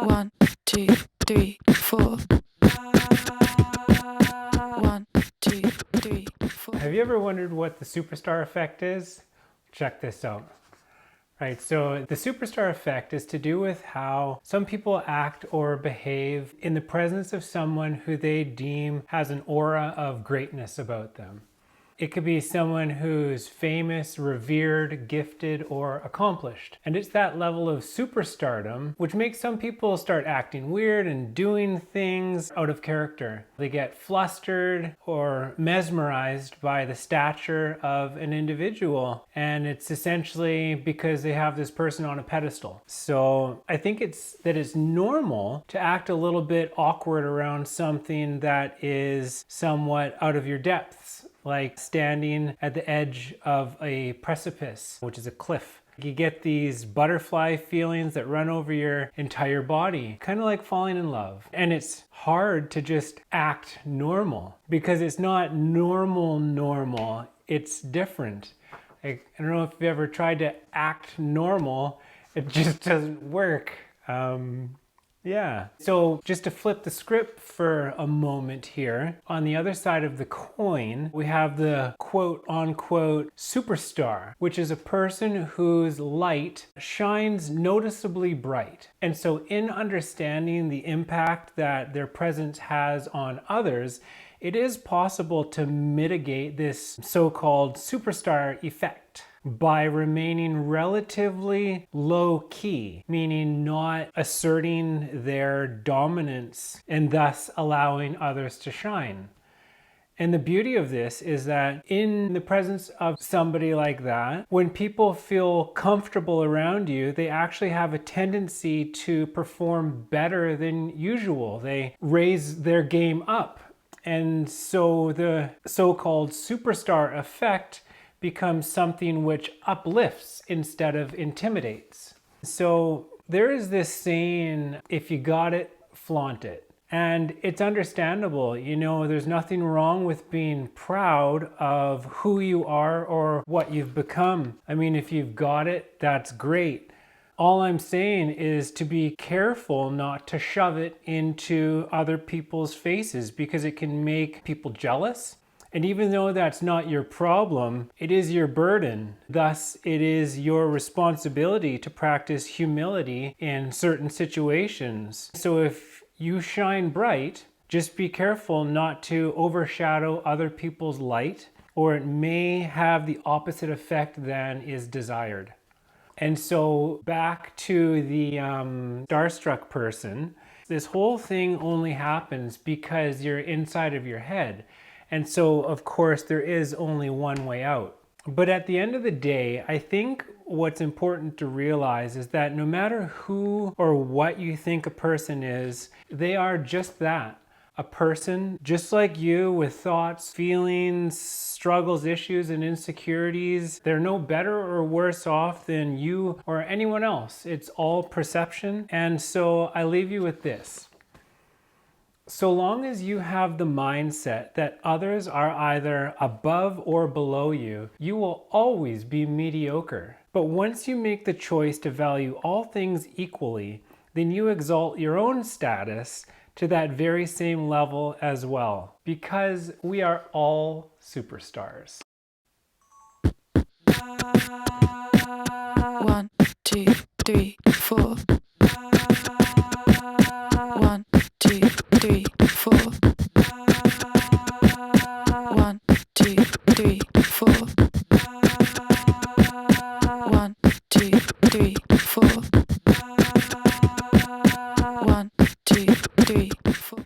1, 2, 3, 4. 1, 2, 3, 4. Have you ever wondered what the superstar effect is? Check this out. Right, so the superstar effect is to do with how some people act or behave in the presence of someone who they deem has an aura of greatness about them. It could be someone who's famous, revered, gifted, or accomplished. And it's that level of superstardom which makes some people start acting weird and doing things out of character. They get flustered or mesmerized by the stature of an individual. And it's essentially because they have this person on a pedestal. So I think it's normal to act a little bit awkward around something that is somewhat out of your depths, like standing at the edge of a precipice, which is a cliff. You get these butterfly feelings that run over your entire body, kind of like falling in love. And it's hard to just act normal because it's not normal, it's different. I don't know if you've ever tried to act normal, it just doesn't work. Yeah. So just to flip the script for a moment here, on the other side of the coin, we have the quote unquote superstar, which is a person whose light shines noticeably bright. And so in understanding the impact that their presence has on others, it is possible to mitigate this so-called superstar effect by remaining relatively low key, meaning not asserting their dominance and thus allowing others to shine. And the beauty of this is that in the presence of somebody like that, when people feel comfortable around you, they actually have a tendency to perform better than usual. They raise their game up. And so the so-called superstar effect becomes something which uplifts instead of intimidates. So there is this saying, if you got it, flaunt it. And it's understandable, there's nothing wrong with being proud of who you are or what you've become. I mean, if you've got it, that's great. All I'm saying is to be careful not to shove it into other people's faces because it can make people jealous. And even though that's not your problem, it is your burden. Thus, it is your responsibility to practice humility in certain situations. So if you shine bright, just be careful not to overshadow other people's light, or it may have the opposite effect than is desired. And so back to the starstruck person, this whole thing only happens because you're inside of your head. And so, of course, there is only one way out. But at the end of the day, I think what's important to realize is that no matter who or what you think a person is, they are just that. A person just like you with thoughts, feelings, struggles, issues, and insecurities. They're no better or worse off than you or anyone else. It's all perception. And so I leave you with this. So long as you have the mindset that others are either above or below you, you will always be mediocre. But once you make the choice to value all things equally, then you exalt your own status to that very same level as well, because we are all superstars. 1, 2, 3, 4.